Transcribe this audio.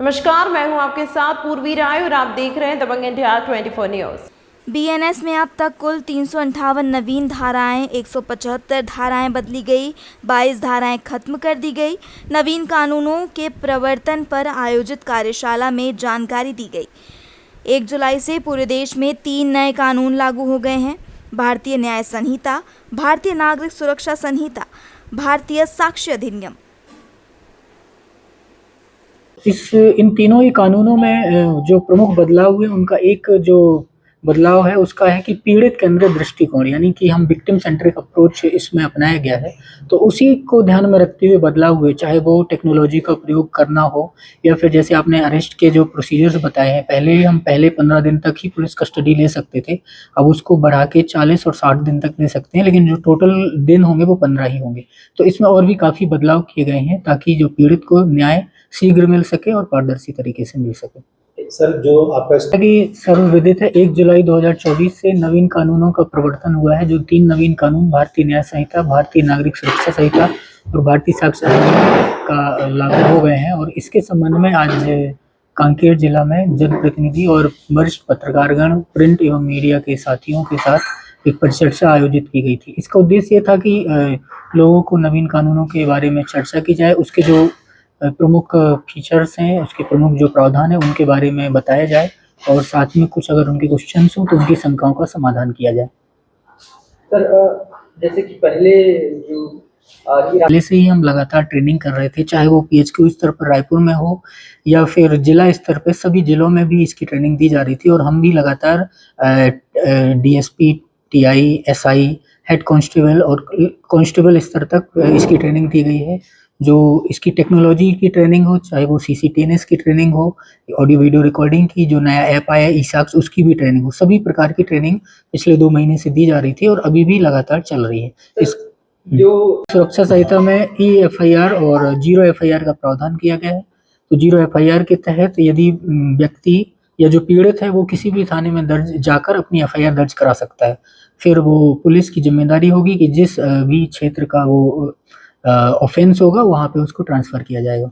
नमस्कार, मैं हूं आपके साथ पूर्वी राय और आप देख रहे हैं दबंग इंडिया 24 न्यूज। बीएनएस में अब तक कुल 358 नवीन धाराएं, 175 धाराएं बदली गई, 22 धाराएं खत्म कर दी गई। नवीन कानूनों के प्रवर्तन पर आयोजित कार्यशाला में जानकारी दी गई। 1 जुलाई से पूरे देश में 3 नए कानून लागू हो गए हैं। भारतीय न्याय संहिता, भारतीय नागरिक सुरक्षा संहिता, भारतीय साक्ष्य अधिनियम। इन तीनों ही कानूनों में जो प्रमुख बदलाव हुए उनका एक जो बदलाव है उसका है कि पीड़ित केंद्रित दृष्टिकोण, यानी कि हम विक्टिम सेंट्रिक अप्रोच इसमें अपनाया गया है। तो उसी को ध्यान में रखते हुए बदलाव हुए, चाहे वो टेक्नोलॉजी का प्रयोग करना हो या फिर जैसे आपने अरेस्ट के जो प्रोसीजर्स बताए हैं, पहले 15 दिन तक ही पुलिस कस्टडी ले सकते थे, अब उसको बढ़ा के 40 और 60 दिन तक ले सकते हैं, लेकिन जो टोटल दिन होंगे वो 15 ही होंगे। तो इसमें और भी काफ़ी बदलाव किए गए हैं ताकि जो पीड़ित को न्याय शीघ्र मिल सके और पारदर्शी तरीके से मिल सके। सर, जो आपका सर्वविदित है, 1 जुलाई 2024 से नवीन कानूनों का प्रवर्तन हुआ है। जो 3 नवीन कानून भारतीय न्याय संहिता, भारतीय नागरिक सुरक्षा संहिता और भारतीय साक्ष्य अधिनियम का लागू हो गए हैं और इसके संबंध में आज कांकेर जिला में जनप्रतिनिधि और वरिष्ठ पत्रकारगण, प्रिंट एवं मीडिया के साथियों के साथ एक परिचर्चा आयोजित की गई थी। इसका उद्देश्य ये था कि लोगों को नवीन कानूनों के बारे में चर्चा की जाए, उसके जो प्रमुख फीचर्स हैं, उसके प्रमुख जो प्रावधान है उनके बारे में बताया जाए और साथ में कुछ अगर उनके क्वेश्चंस हो तो उनकी शंकाओं का समाधान किया जाए। सर, जैसे कि पहले से ही हम लगातार ट्रेनिंग कर रहे थे, चाहे वो पीएचक्यू स्तर पर रायपुर में हो या फिर जिला स्तर पे, सभी जिलों में भी इसकी ट्रेनिंग दी जा रही थी और हम भी लगातार DSP, TI, SI, head constable और कांस्टेबल स्तर तक इसकी ट्रेनिंग दी गई है। जो इसकी टेक्नोलॉजी की ट्रेनिंग हो, चाहे वो सीसीटीएनएस की ट्रेनिंग हो, ऑडियो वीडियो रिकॉर्डिंग की जो नया ऐप आया ईसाक्स, उसकी भी ट्रेनिंग हो, सभी प्रकार की ट्रेनिंग पिछले 2 महीने से दी जा रही थी और अभी भी लगातार चल रही है। इस जो सुरक्षा संहिता में ई-एफआईआर और जीरो एफआईआर का प्रावधान किया गया है। तो जीरो एफआईआर के तहत यदि व्यक्ति या जो पीड़ित है वो किसी भी थाने में दर्ज जाकर अपनी एफआईआर दर्ज करा सकता है। फिर वो पुलिस की जिम्मेदारी होगी कि जिस भी क्षेत्र का वो ऑफेंस होगा वहाँ पे उसको ट्रांसफर किया जाएगा।